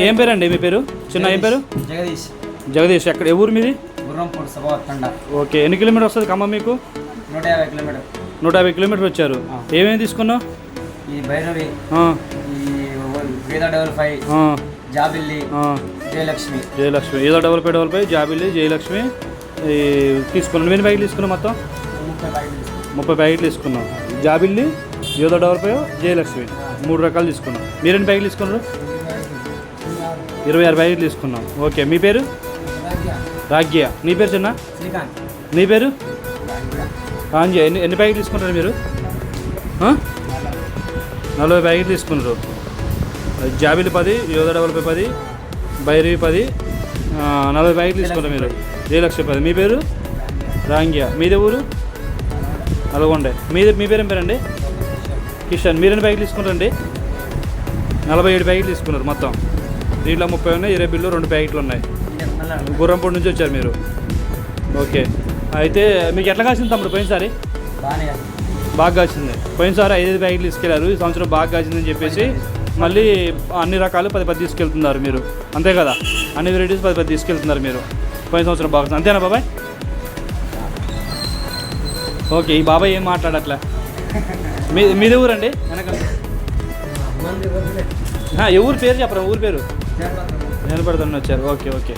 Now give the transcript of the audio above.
ఏం పేరండి మీ పేరు? చిన్న ఏం పేరు? జగదీష్. జగదీష్. ఎక్కడ ఏ ఊరు మీది? గుర్రంపూడి సభ తండ. ఓకే, ఎన్ని కిలోమీటర్ వస్తుంది ఖమ్మం మీకు? 150 కిలోమీటర్. 150 కిలోమీటర్ వచ్చారు. ఏమేమి తీసుకున్నావు? ఈ భైరవి, ఈ వేద డబల్ 5, జాబిల్లి, జయలక్ష్మి. ఏదో డబల్ 5 జాబిల్లి, జయలక్ష్మి తీసుకున్నాను. ఎన్ని ప్యాకెట్లు తీసుకున్నావు మొత్తం? 30 ప్యాకెట్లు తీసుకున్నాం. జాబిల్లి, ఏదో డబల్ 5, జయలక్ష్మి 3 రకాలు తీసుకున్నాం. మీరు ఎన్ని ప్యాకెట్లు తీసుకున్నారు? 26 ప్యాకెట్లు తీసుకున్నాం. ఓకే, మీ పేరు? రాగ్య. నీ పేరు చిన్న? శ్రీకాంత్. నీ పేరు? కాంజీ. ఎన్ని ప్యాకెట్లు తీసుకుంటారు మీరు? 40 ప్యాకెట్లు తీసుకున్నారు. జాబిలి 10, యోధ డబల్ 10, భైరవి 10, 40 ప్యాకెట్లు తీసుకున్నారు మీరు. జయలక్ష్మి 10. మీ పేరు? రాంగ్య. మీదే ఊరు? నల్గొండ. మీ పేరు ఏం పేరండి? కిషన్. మీరు ఎన్ని ప్యాకెట్లు తీసుకున్నారండి? 47 ప్యాకెట్లు తీసుకున్నారు మొత్తం. దీంట్లో 30 ఉన్నాయి, 20 బిల్లు 2 ప్యాకెట్లు ఉన్నాయి. గుర్రంపూడి నుంచి వచ్చారు మీరు. ఓకే, అయితే మీకు ఎట్లా కాసింది తమ్ముడు పోయినసారి? బాగా కాసింది. పోయినసారి 5 ప్యాకెట్లు తీసుకెళ్లారు. ఈ సంవత్సరం బాగా కాసిందని చెప్పేసి మళ్ళీ అన్ని రకాలు 10 తీసుకెళ్తున్నారు మీరు, అంతే కదా? అన్ని వెరైటీస్ 10 తీసుకెళ్తున్నారు మీరు. పోయిన సంవత్సరం బాగా, అంతేనా బాబాయ్? ఓకే, ఈ బాబాయ్ ఏం మాట్లాడట్లే. మీదే ఊరండి? వెనక ఊరు పేరు చెప్పరా? ఊరి పేరు నిలబడుతున్న వచ్చారు. ఓకే.